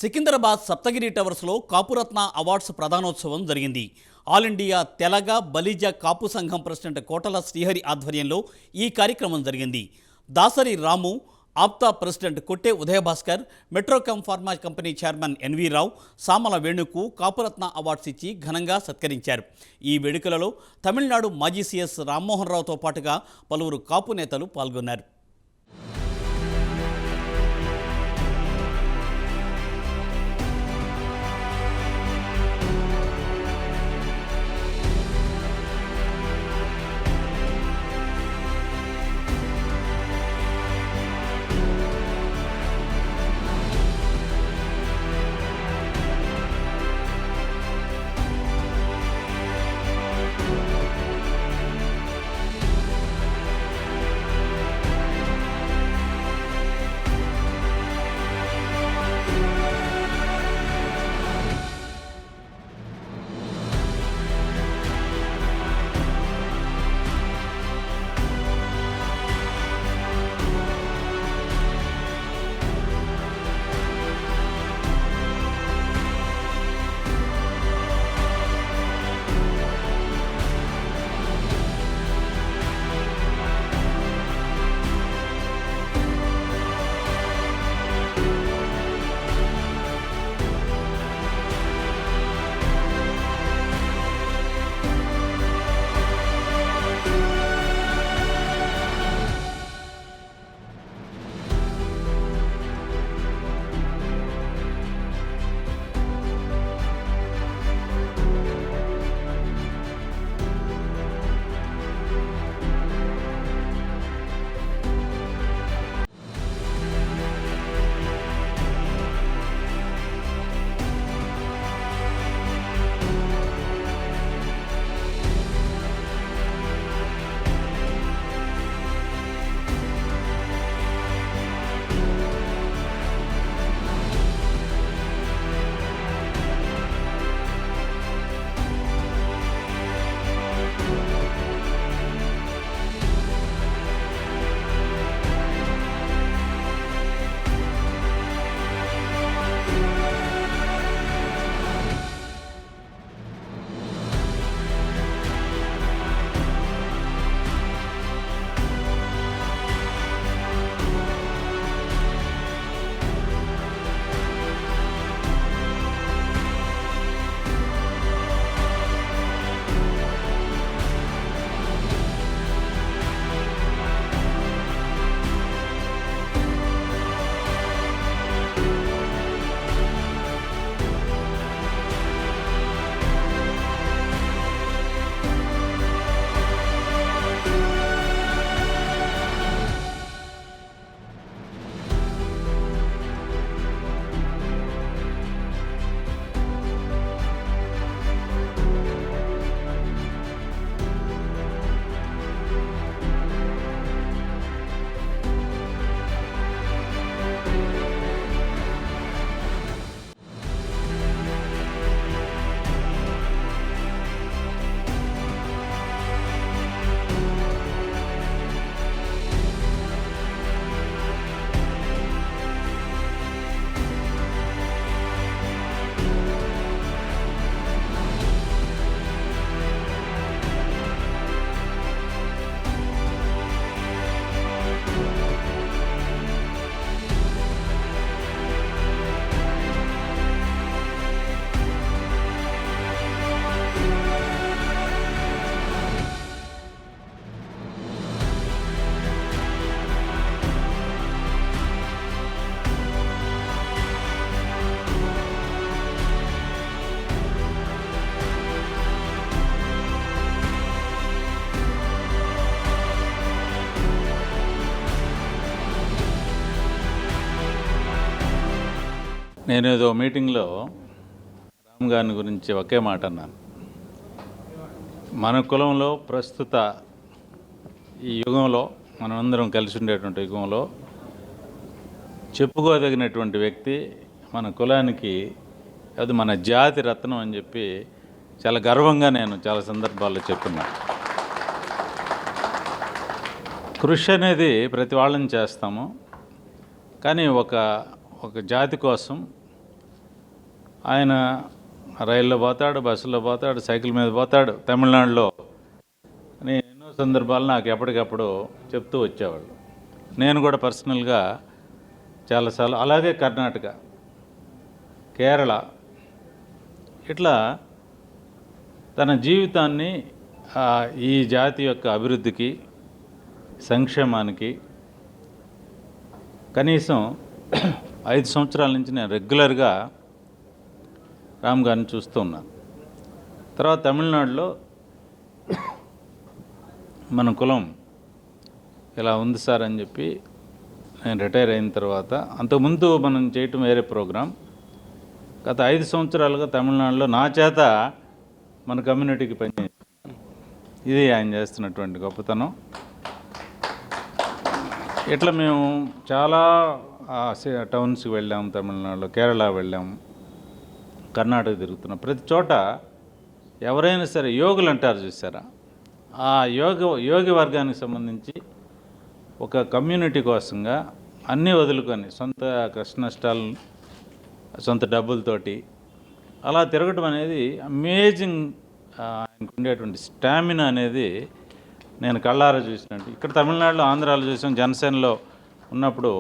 Secunderabad Saptagiri టవర్స్లో కాపురత్న awards ప్రధానోత్సవం జరిగింది. All India Telaga Balija కాపు సంఘం president కోటల శ్రీహరి ఆధ్వర్యంలో ఈ కార్యక్రమం జరిగింది. దాసరి రాము, Aapta president Kotte Udayabhaskar, Metrocom pharma company chairman N V Rao, Samala వేణుకు కాపురత్న అవార్డ్స్ ఇచ్చి ఘనంగా సత్కరించారు. ఈ వేడుకలలో తమిళనాడు మాజీ సీఎస్ రామ్మోహన్ రావుతో పాటుగా పలువురు కాపు నేతలు పాల్గొన్నారు. నేను ఏదో మీటింగ్లో రామ్ గారిని గురించి ఒకే మాట అన్నాను. మన కులంలో ప్రస్తుత ఈ యుగంలో మనమందరం కలిసి ఉండేటువంటి యుగంలో చెప్పుకోదగినటువంటి వ్యక్తి మన కులానికి, అది మన జాతి రత్నం అని చెప్పి చాలా గర్వంగా నేను చాలా సందర్భాల్లో చెప్తున్నాను. కృషి అనేది ప్రతి వాళ్ళని చేస్తాము, కానీ ఒక జాతి కోసం ఆయన రైల్లో పోతాడు, బస్సులో పోతాడు, సైకిల్ మీద పోతాడు తమిళనాడులో అని ఎన్నో సందర్భాలు నాకు ఎప్పటికప్పుడు చెప్తూ వచ్చేవాళ్ళు. నేను కూడా పర్సనల్గా చాలాసార్లు, అలాగే కర్ణాటక, కేరళ, ఇట్లా తన జీవితాన్ని ఈ జాతి యొక్క అభివృద్ధికి, సంక్షేమానికి కనీసం 5 సంవత్సరాల నుంచి నేను రెగ్యులర్గా రామ్ గారిని చూస్తూ ఉన్నాను. తర్వాత తమిళనాడులో మన కులం ఇలా ఉంది సార్ అని చెప్పి నేను రిటైర్ అయిన తర్వాత, అంతకుముందు మనం చేయటం వేరే ప్రోగ్రాం, గత 5 సంవత్సరాలుగా తమిళనాడులో నా చేత మన కమ్యూనిటీకి పనిచేస్తున్నారు. ఇది ఆయన చేస్తున్నటువంటి గొప్పతనం. ఇట్లా మేము చాలా టౌన్స్కి వెళ్ళాము, తమిళనాడులో, కేరళ వెళ్ళాము, కర్ణాటక తిరుగుతున్నాం. ప్రతి చోట ఎవరైనా సరే యోగులు అంటారు చూసారా, ఆ యోగి వర్గానికి సంబంధించి ఒక కమ్యూనిటీ కోసంగా అన్నీ వదులుకొని సొంత కష్ట నష్టాలు, సొంత డబ్బులతోటి అలా తిరగటం అనేది అమేజింగ్. ఆయనకు ఉండేటువంటి స్టామినా అనేది నేను కళ్ళారా చూసినట్టు. ఇక్కడ తమిళనాడులో, ఆంధ్రాలో చూసాం. జనసేనలో ఉన్నప్పుడు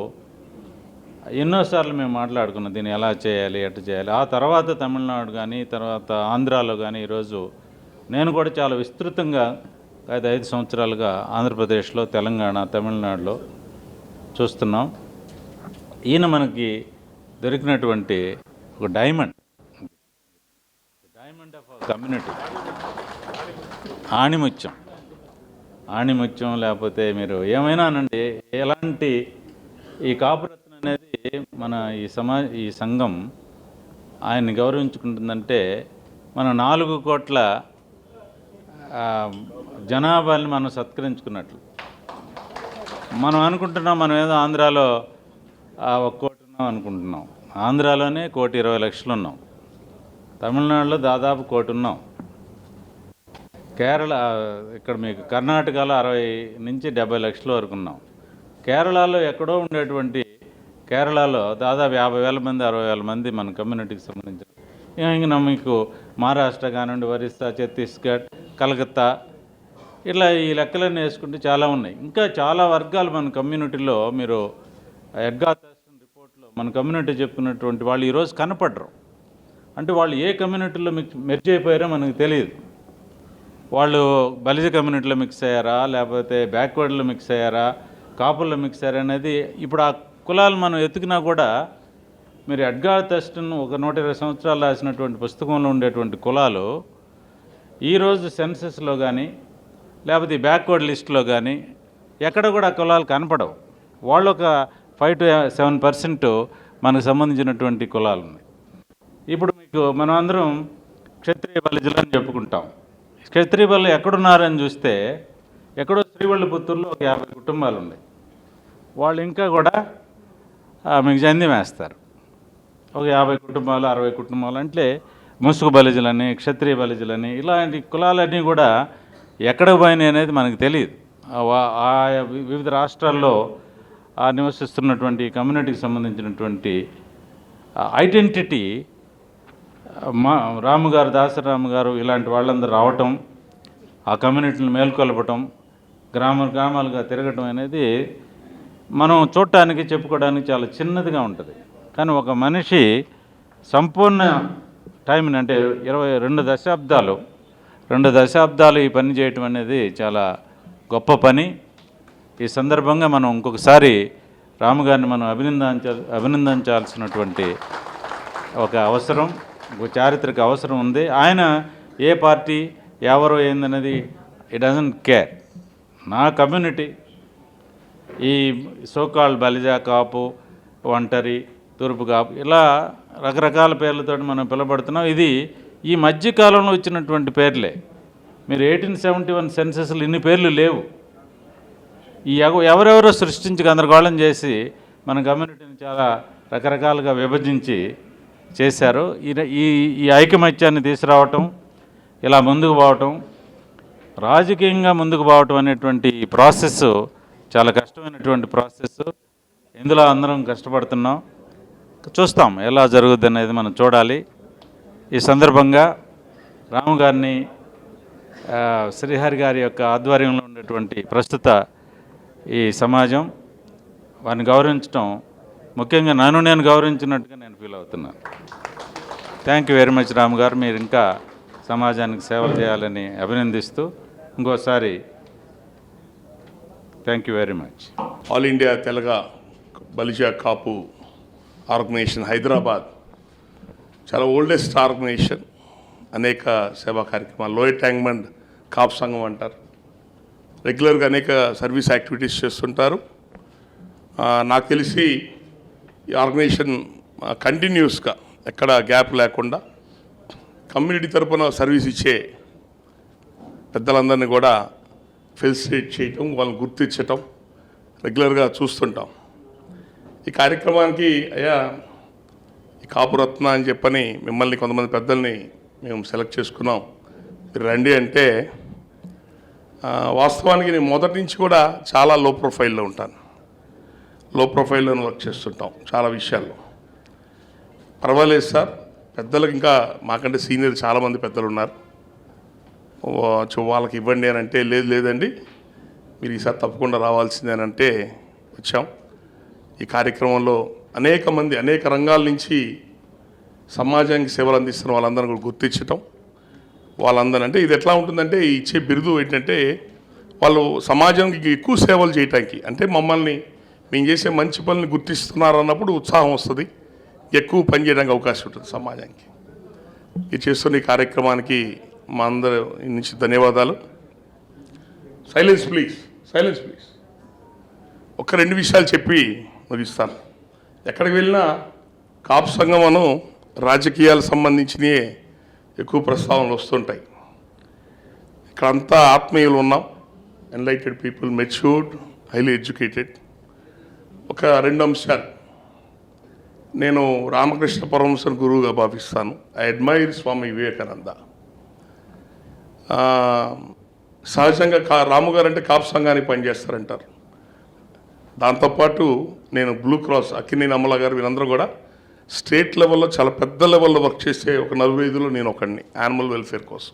ఎన్నోసార్లు మేము మాట్లాడుకున్నాం దీన్ని ఎలా చేయాలి, ఎట్లా చేయాలి. ఆ తర్వాత తమిళనాడు కానీ, తర్వాత ఆంధ్రాలో కానీ, ఈరోజు నేను కూడా చాలా విస్తృతంగా గత 5 సంవత్సరాలుగా ఆంధ్రప్రదేశ్లో, తెలంగాణ, తమిళనాడులో చూస్తున్నాం. ఈయన మనకి దొరికినటువంటి ఒక డైమండ్ ఆఫ్ కమ్యూనిటీ, ఆణిముత్యం లేకపోతే మీరు ఏమైనా అనండి, ఎలాంటి ఈ కాపురత్న అనేది మన ఈ సంఘం ఆయన్ని గౌరవించుకుంటుందంటే, మన 4 కోట్ల జనాభాని మనం సత్కరించుకున్నట్లు. మనం అనుకుంటున్నాం మనం ఏదో ఆంధ్రాలో 1 కోటి ఉన్నాం అనుకుంటున్నాం. ఆంధ్రాలోనే 1,20,00,000 ఉన్నాం. తమిళనాడులో దాదాపు 1 కోటి ఉన్నాం. కేరళ, ఇక్కడ మీకు కర్ణాటకలో 60 నుంచి 70 లక్షల వరకు ఉన్నాం. కేరళలో ఎక్కడో ఉండేటువంటి, కేరళలో దాదాపు 50,000 మంది, 60,000 మంది మన కమ్యూనిటీకి సంబంధించిన. ఇంకా మీకు మహారాష్ట్ర కానివ్వండి, ఒరిస్సా, ఛత్తీస్గఢ్, కలకత్తా, ఇట్లా ఈ లెక్కలన్నీ వేసుకుంటే చాలా ఉన్నాయి. ఇంకా చాలా వర్గాలు మన కమ్యూనిటీలో, మీరు ఎడ్గార్ థర్స్టన్ రిపోర్ట్లో మన కమ్యూనిటీ చెప్పుకున్నటువంటి వాళ్ళు ఈరోజు కనపడరు. అంటే వాళ్ళు ఏ కమ్యూనిటీలో మెర్జ్ అయిపోయారో మనకు తెలియదు. వాళ్ళు బలిజ కమ్యూనిటీలో మిక్స్ అయ్యారా, లేకపోతే బ్యాక్వర్డ్లో మిక్స్ అయ్యారా, కాపుల్లో మిక్స్ అయ్యారా అనేది ఇప్పుడు ఆ కులాలు మనం ఎత్తుకున్నా కూడా, మీరు ఎడ్గార్ థర్స్టన్ ఒక 120 సంవత్సరాలు రాసినటువంటి పుస్తకంలో ఉండేటువంటి కులాలు ఈరోజు సెన్సస్లో కానీ, లేకపోతే బ్యాక్వర్డ్ లిస్టులో కానీ ఎక్కడ కూడా కులాలు కనపడవు. వాళ్ళు ఒక 5 to 7% మనకు సంబంధించినటువంటి కులాలు ఉన్నాయి. ఇప్పుడు మీకు మనం అందరం క్షత్రియ బలిజలు అని చెప్పుకుంటాం. క్షత్రియ బలు ఎక్కడున్నారని చూస్తే, ఎక్కడో శ్రీవల్లిపుత్తూరులో ఒక 50 కుటుంబాలు ఉన్నాయి. వాళ్ళు ఇంకా కూడా మీకు జంధ్యం వేస్తారు. ఒక 50 కుటుంబాలు, 60 కుటుంబాలు అంటే ముసుగు బలిజలని, క్షత్రియ బలిజలని, ఇలాంటి కులాలన్నీ కూడా ఎక్కడికి పోయినాయి అనేది మనకు తెలియదు. వివిధ రాష్ట్రాల్లో నివసిస్తున్నటువంటి కమ్యూనిటీకి సంబంధించినటువంటి ఐడెంటిటీ రాము గారు, దాసరాము గారు ఇలాంటి వాళ్ళందరూ రావటం, ఆ కమ్యూనిటీని మేల్కొల్పటం, గ్రామాలుగా తిరగటం అనేది మనం చూడటానికి, చెప్పుకోవడానికి చాలా చిన్నదిగా ఉంటుంది. కానీ ఒక మనిషి సంపూర్ణ టైంని, అంటే 2 దశాబ్దాలు ఈ పని చేయటం అనేది చాలా గొప్ప పని. ఈ సందర్భంగా మనం ఇంకొకసారి రాము గారిని మనం అభినందించాల్సినటువంటి ఒక అవసరం, ఒక చారిత్రక అవసరం ఉంది. ఆయన ఏ పార్టీ, ఎవరు, ఏందనేది ఇట్ డజంట్ కేర్. నా కమ్యూనిటీ, ఈ సోకాల్ బలిజా, కాపు, ఒంటరి, తూర్పు కాపు, ఇలా రకరకాల పేర్లతో మనం పిలబడుతున్నాం. ఇది ఈ మధ్యకాలంలో వచ్చినటువంటి పేర్లే. మీరు 1871 సెన్సస్లు ఇన్ని పేర్లు లేవు. ఈ ఎవరెవరో సృష్టించి గందరగోళం చేసి మన కమ్యూనిటీని చాలా రకరకాలుగా విభజించి చేశారు. ఈ ఐకమత్యాన్ని తీసుకురావటం, ఇలా ముందుకు పోవటం, రాజకీయంగా ముందుకు పోవటం అనేటువంటి ఈ ప్రాసెస్ చాలా కష్టమైనటువంటి ప్రాసెస్. ఇందులో అందరం కష్టపడుతున్నాం. చూస్తాం ఎలా జరుగుద్ది అనేది మనం చూడాలి. ఈ సందర్భంగా రాము గారిని శ్రీహరి గారి యొక్క ఆధ్వర్యంలో ఉన్నటువంటి ప్రస్తుత ఈ సమాజం వారిని గౌరవించడం, ముఖ్యంగా నన్ను నేను గౌరవించినట్టుగా నేను ఫీల్ అవుతున్నాను. Thank you very much Ramu garu. మీరు ఇంకా సమాజానికి సేవలు చేయాలని అభినందిస్తూ ఇంకోసారి thank you very much. All India Telaga Balija Kapu organization Hyderabad చాలా ఓల్డెస్ట్ ఆర్గనైజేషన్. అనేక సేవా కార్యక్రమాలు, లోయర్ ట్యాంక్మెంట్ కాపు సంఘం అంటారు. రెగ్యులర్గా అనేక సర్వీస్ యాక్టివిటీస్ చేస్తుంటారు. నాకు తెలిసి ఈ ఆర్గనైజేషన్ కంటిన్యూస్గా ఎక్కడ గ్యాప్ లేకుండా కమ్యూనిటీ తరపున సర్వీస్ ఇచ్చే పెద్దలందరినీ కూడా ఫెలిసిటేట్ చేయటం, వాళ్ళని గుర్తించటం రెగ్యులర్గా చూస్తుంటాం. ఈ కార్యక్రమానికి అయ్యా ఈ కాపురత్న అని చెప్పని మిమ్మల్ని కొంతమంది పెద్దల్ని మేము సెలెక్ట్ చేసుకున్నాం, మీరు రండి అంటే, వాస్తవానికి నేను మొదటి నుంచి కూడా చాలా లో ప్రొఫైల్లో ఉంటాను. లో ప్రొఫైల్లో వర్క్ చేస్తుంటాం చాలా విషయాల్లో. పర్వాలేదు సార్, పెద్దలకు ఇంకా మాకంటే సీనియర్ చాలామంది పెద్దలు ఉన్నారు, వాళ్ళకి ఇవ్వండి అని అంటే, లేదండి మీరు ఈసారి తప్పకుండా రావాల్సిందేనంటే వచ్చాం. ఈ కార్యక్రమంలో అనేక మంది అనేక రంగాల నుంచి సమాజానికి సేవలు అందిస్తున్న వాళ్ళందరినీ కూడా గుర్తించటం, వాళ్ళందరూ అంటే ఇది ఎట్లా ఉంటుందంటే ఇచ్చే బిరుదు ఏంటంటే వాళ్ళు సమాజానికి ఎక్కువ సేవలు చేయటానికి, అంటే మమ్మల్ని మేము చేసే మంచి పనులను గుర్తిస్తున్నారు అన్నప్పుడు ఉత్సాహం వస్తుంది, ఎక్కువ పని చేయడానికి అవకాశం ఉంటుంది సమాజానికి. ఇది చేస్తున్న ఈ కార్యక్రమానికి మా అందరి నుంచి ధన్యవాదాలు. Silence please, silence please. ఒక రెండు విషయాలు చెప్పి ముగిస్తాను. ఎక్కడికి వెళ్ళినా కాపు సంఘమను రాజకీయాలకు సంబంధించినవి ఎక్కువ ప్రస్తావనలు వస్తుంటాయి. ఇక్కడంతా ఆత్మీయులు ఉన్నాం, enlightened people, matured, highly educated. ఒక రెండు అంశాలు నేను రామకృష్ణ పరమహంసను గురువుగా భావిస్తాను. I admire Swami Vivekananda. సహజంగా రాము గారు అంటే కాపు సంఘానికి పనిచేస్తారంటారు. దాంతోపాటు నేను బ్లూ క్రాస్, అక్కినేని అమల గారు, వీరందరూ కూడా స్టేట్ లెవెల్లో చాలా పెద్ద లెవెల్లో వర్క్ చేసే ఒక 45లో నేను ఒకడిని, యానిమల్ వెల్ఫేర్ కోసం.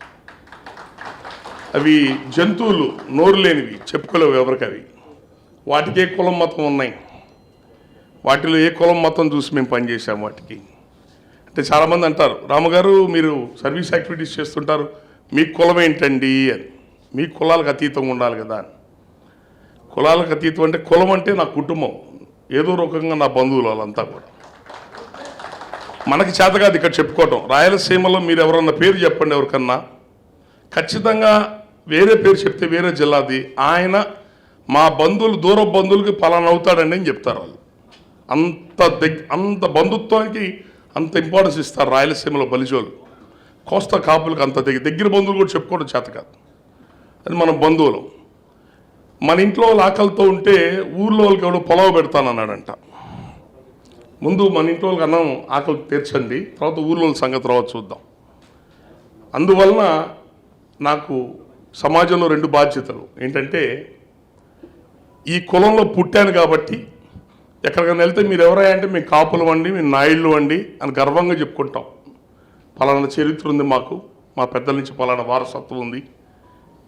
అవి జంతువులు నోరు లేనివి, చెప్పుకోలేవు ఎవరికి. అవి వాటికి ఏ కులం మతం ఉన్నాయి, వాటిలో ఏ కులం మతం చూసి మేము పనిచేసాము వాటికి. అంటే చాలామంది అంటారు, రాముగారు మీరు సర్వీస్ యాక్టివిటీస్ చేస్తుంటారు, మీ కులం ఏంటండి అని. మీ కులాలకు అతీతంగా ఉండాలి కదా అని. కులాలకు అతీతం అంటే కులం అంటే నా కుటుంబం, ఏదో రకంగా నా బంధువులు వాళ్ళంతా కూడా. మనకి చేత కాదు ఇక్కడ చెప్పుకోవటం. రాయలసీమలో మీరు ఎవరన్నా పేరు చెప్పండి ఎవరికన్నా, ఖచ్చితంగా వేరే పేరు చెప్తే వేరే జిల్లాది, ఆయన మా బంధువులు దూర బంధువులకి పలానా అవుతాడండి అని చెప్తారు వాళ్ళు. అంత బంధుత్వానికి అంత ఇంపార్టెన్స్ ఇస్తారు రాయలసీమలో బలిజోలు. కోస్తా కాపులకు అంత దగ్గర బంధువులు కూడా చెప్పుకోవడం చేత కాదు. అది మన బంధువులు. మన ఇంట్లో ఆకలితో ఉంటే ఊర్లో వాళ్ళకి ఎవడో పొలవ పెడతానన్నాడంట. ముందు మన ఇంట్లో వాళ్ళకి అన్నం ఆకలి తీర్చండి, తర్వాత ఊర్లో సంగతి తర్వాత చూద్దాం. అందువలన నాకు సమాజంలో రెండు బాధ్యతలు ఏంటంటే, ఈ కులంలో పుట్టాను కాబట్టి ఎక్కడికైనా వెళ్తే మీరు ఎవరయ్యా అంటే మేము కాపులు అండి, మేము నాయుళ్ళు అండి అని గర్వంగా చెప్పుకుంటాం. పలానా చరిత్ర ఉంది మాకు, మా పెద్దల నుంచి పలానా వారసత్వం ఉంది,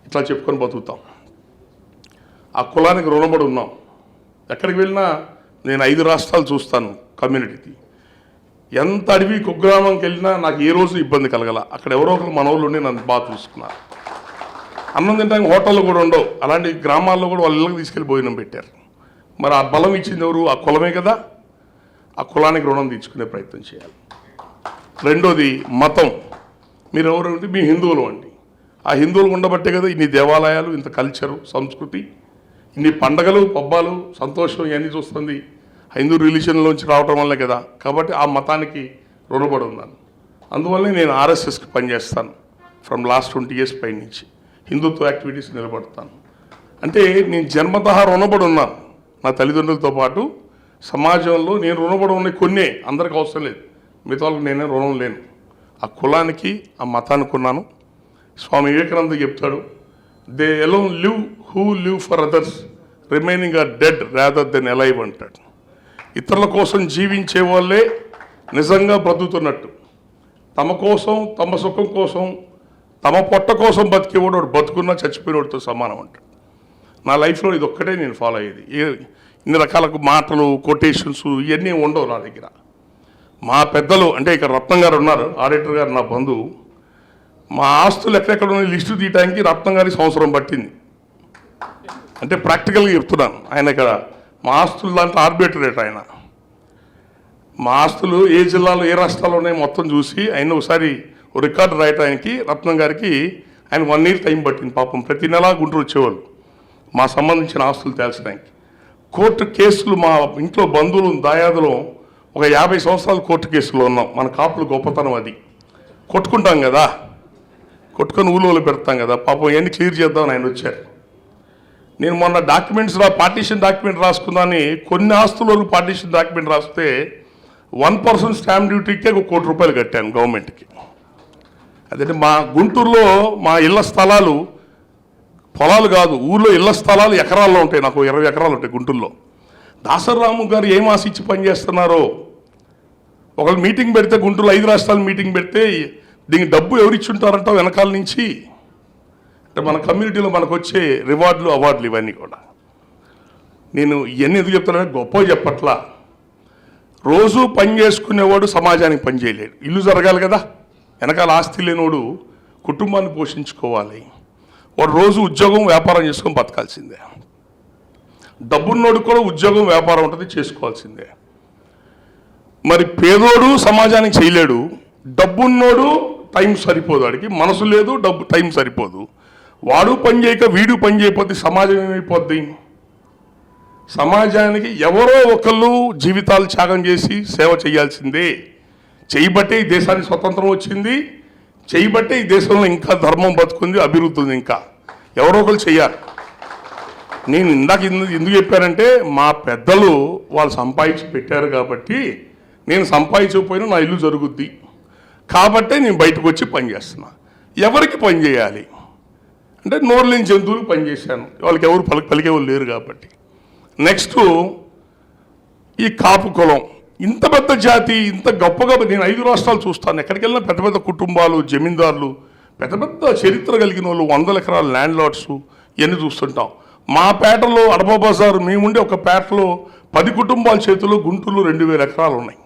ఇట్లా చెప్పుకొని బతుకుతాం. ఆ కులానికి రుణపడి ఉన్నాం. ఎక్కడికి వెళ్ళినా నేను 5 రాష్ట్రాలు చూస్తాను కమ్యూనిటీకి. ఎంత అడవి కుగ్రామంకి వెళ్ళినా నాకు ఏ రోజు ఇబ్బంది కలగల. అక్కడ ఎవరో ఒకరు మనోళ్ళు ఉండి నన్ను బాగా చూసుకున్నారు. అన్నం తినడానికి హోటళ్ళు కూడా ఉండవు, అలాంటి గ్రామాల్లో కూడా వాళ్ళ ఇళ్ళకి తీసుకెళ్ళి భోజనం పెట్టారు. మరి ఆ బలం ఇచ్చింది ఎవరు? ఆ కులమే కదా. ఆ కులానికి రుణం తీర్చుకునే ప్రయత్నం చేయాలి. రెండోది మతం. మీరు ఎవరు అంటే మీ హిందువులు అండి. ఆ హిందువులు ఉండబట్టే కదా ఇన్ని దేవాలయాలు, ఇంత కల్చరు, సంస్కృతి, ఇన్ని పండగలు, పబ్బాలు, సంతోషం ఇవన్నీ చూస్తుంది హిందూ రిలీజన్లోంచి రావటం వల్లే కదా. కాబట్టి ఆ మతానికి రుణపడి ఉన్నాను. అందువల్లనే నేను ఆర్ఎస్ఎస్కి పనిచేస్తాను ఫ్రమ్ లాస్ట్ 20 years పై నుంచి. హిందుత్వ యాక్టివిటీస్ నిలబడతాను. అంటే నేను జన్మతః రుణపడి ఉన్నాను. నా తల్లిదండ్రులతో పాటు సమాజంలో నేను రుణపడి ఉన్న కొన్నే, అందరికి అవసరం లేదు, మిగతా వాళ్ళకి నేనే రుణం లేను. ఆ కులానికి, ఆ మతానికి ఉన్నాను. స్వామి వివేకానంద చెప్తాడు, they alone live who live for others remaining are dead rather than alive అంటాడు. ఇతరుల కోసం జీవించే వాళ్ళే నిజంగా బ్రతుకుతున్నట్టు. తమ కోసం, తమ సుఖం కోసం, తమ పొట్ట కోసం బతికేవాడు వాడు బతుకున్నా చచ్చిపోయినవాడితో సమానం అంటాడు. నా లైఫ్లో ఇది ఒక్కటే నేను ఫాలో అయ్యేది. ఇన్ని రకాల మాటలు, కొటేషన్స్ ఇవన్నీ ఉండవు నా దగ్గర. మా పెద్దలు అంటే ఇక్కడ రత్నం గారు ఉన్నారు, ఆడిటర్ గారు నా బంధువు. మా ఆస్తులు ఎక్కడెక్కడ ఉన్న లిస్టు తీయడానికి రత్నం గారికి సంవత్సరం పట్టింది. అంటే ప్రాక్టికల్గా చెప్తున్నాను. ఆయన ఇక్కడ మా ఆస్తులు దాంట్లో ఆర్బిట్రేట్ ఆయన. మా ఆస్తులు ఏ జిల్లాలో ఏ రాష్ట్రాల్లో ఉన్నాయో మొత్తం చూసి ఆయన ఒకసారి రికార్డు రాయటానికి రత్నం గారికి ఆయన 1 year టైం పట్టింది. పాపం ప్రతి నెలా గుంటూరు వచ్చేవాళ్ళు మా సంబంధించిన ఆస్తులు తేల్చడానికి. కోర్టు కేసులు మా ఇంట్లో బంధువులు దాయాదులు ఒక 50 సంవత్సరాలు కోర్టు కేసులో ఉన్నాం. మన కాపులు గొప్పతనం అది. కొట్టుకుంటాం కదా, కొట్టుకొని ఊళ్ళో పెడతాం కదా. పాపం ఇవన్నీ క్లియర్ చేద్దామని ఆయన వచ్చారు. నేను మొన్న పార్టీషన్ డాక్యుమెంట్ రాసుకుందాన్ని కొన్ని ఆస్తుల వరకు పార్టీషన్ డాక్యుమెంట్ రాస్తే 1% స్టాంప్ డ్యూటీకే ₹1 కోటి కట్టాను గవర్నమెంట్కి. అదే మా గుంటూరులో మా ఇళ్ల స్థలాలు పొలాలు కాదు, ఊళ్ళో ఇళ్ల స్థలాలు ఎకరాల్లో ఉంటాయి. నాకు 20 ఎకరాలు ఉంటాయి గుంటూరులో. దాసరి రాము గారు ఏం ఆశించి పనిచేస్తున్నారో, ఒకళ్ళు మీటింగ్ పెడితే గుంటూరులో 5 రాష్ట్రాలు మీటింగ్ పెడితే దీనికి డబ్బు ఎవరిచ్చుంటారంట వెనకాల నుంచి. అంటే మన కమ్యూనిటీలో మనకు వచ్చే రివార్డులు, అవార్డులు ఇవన్నీ కూడా. నేను ఇవన్నీ ఎందుకు చెప్తానంటే గొప్ప చెప్పట్లా. రోజు పని చేసుకునేవాడు సమాజానికి పని చేయలేడు. ఇల్లు జరగాలి కదా, వెనకాల ఆస్తి లేనివాడు కుటుంబాన్ని పోషించుకోవాలి. వాడు రోజు ఉద్యోగం, వ్యాపారం చేసుకొని బతకాల్సిందే. డబ్బున్నోడు కూడా ఉద్యోగం, వ్యాపారం ఉంటుంది, చేసుకోవాల్సిందే. మరి పేదోడు సమాజానికి చేయలేడు, డబ్బున్నోడు టైం సరిపోదు, వాడికి మనసు లేదు, డబ్బు టైం సరిపోదు. వాడు పని చేయక వీడు పని చేయకపోతే సమాజం ఏమైపోద్ది? సమాజానికి ఎవరో ఒకళ్ళు జీవితాలు త్యాగం చేసి సేవ చేయాల్సిందే. చేయబట్టే ఈ దేశానికి స్వతంత్రం వచ్చింది, చేయబట్టే ఈ దేశంలో ఇంకా ధర్మం బతుకుంది, అభివృద్ధి ఉంది. ఇంకా ఎవరో ఒకరు చేయాలి. నేను ఇందాక ఎందుకు చెప్పానంటే మా పెద్దలు వాళ్ళు సంపాదించి పెట్టారు కాబట్టి, నేను సంపాదించకపోయినా నా ఇల్లు జరుగుద్ది కాబట్టే నేను బయటకు వచ్చి పని చేస్తున్నా. ఎవరికి పని చేయాలి అంటే నోరు లేని జంతువులకు పనిచేశాను. వాళ్ళకి ఎవరు పలికేవాళ్ళు లేరు కాబట్టి. నెక్స్ట్ ఈ కాపు కులం ఇంత పెద్ద జాతి, ఇంత గొప్పగా నేను 5 రాష్ట్రాలు చూస్తాను. ఎక్కడికి వెళ్ళినా పెద్ద పెద్ద కుటుంబాలు, జమీందారులు, పెద్ద పెద్ద చరిత్ర కలిగిన వాళ్ళు, 100 ఎకరాల ల్యాండ్ లార్డ్స్ ఇవన్నీ చూస్తుంటాం. మా పేటలో అడప బజార్ మేముండే ఒక పేటలో 10 కుటుంబాల చేతుల్లో గుంటూరులో 2000 ఎకరాలు ఉన్నాయి.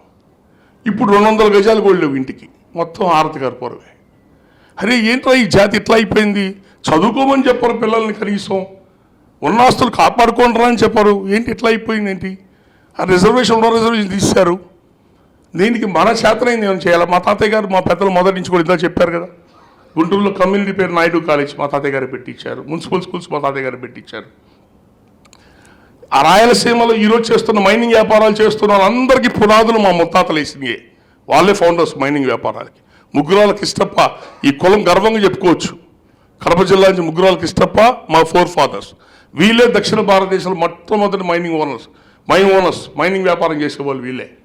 ఇప్పుడు 200 గజాలు కూడా లేవు ఇంటికి, మొత్తం ఆరతి కర్పూరమే. అరే ఏంట్రా ఈ జాతి ఇట్లా అయిపోయింది? చదువుకోమని చెప్పారు పిల్లల్ని, కనీసం ఉన్న ఆస్తులు కాపాడుకుంటారా అని చెప్పారు. ఏంటి ఇట్లా అయిపోయింది? ఏంటి ఆ రిజర్వేషన్ తీశారు. దీనికి మన చేతనైంది ఏమైనా చేయాలి. మా తాతయ్య గారు, మా పెద్దలు మొదటి నుంచి కూడా ఇంత చెప్పారు కదా. గుంటూరులో కమ్యూనిటీ పేరు నాయుడు కాలేజ్ మా తాతయ్య గారు పెట్టించారు. మున్సిపల్ స్కూల్స్ మా తాతయ్య గారు పెట్టించారు. ఆ రాయలసీమలో ఈరోజు చేస్తున్న మైనింగ్ వ్యాపారాలు చేస్తున్న వాళ్ళందరికీ పునాదులు మా ముత్తాతలు వేసినాయి. వాళ్ళే ఫౌండర్స్ మైనింగ్ వ్యాపారాలకి. ముగ్గురాల కిష్టప్ప ఈ కులం గర్వంగా చెప్పుకోవచ్చు. కడప జిల్లా నుంచి ముగ్గురాల కిష్టప్ప మా 4 fathers. వీళ్ళే దక్షిణ భారతదేశంలో మొట్టమొదటి మైనింగ్ ఓనర్స్, మైనింగ్ వ్యాపారం చేసేవాళ్ళు వీళ్ళే.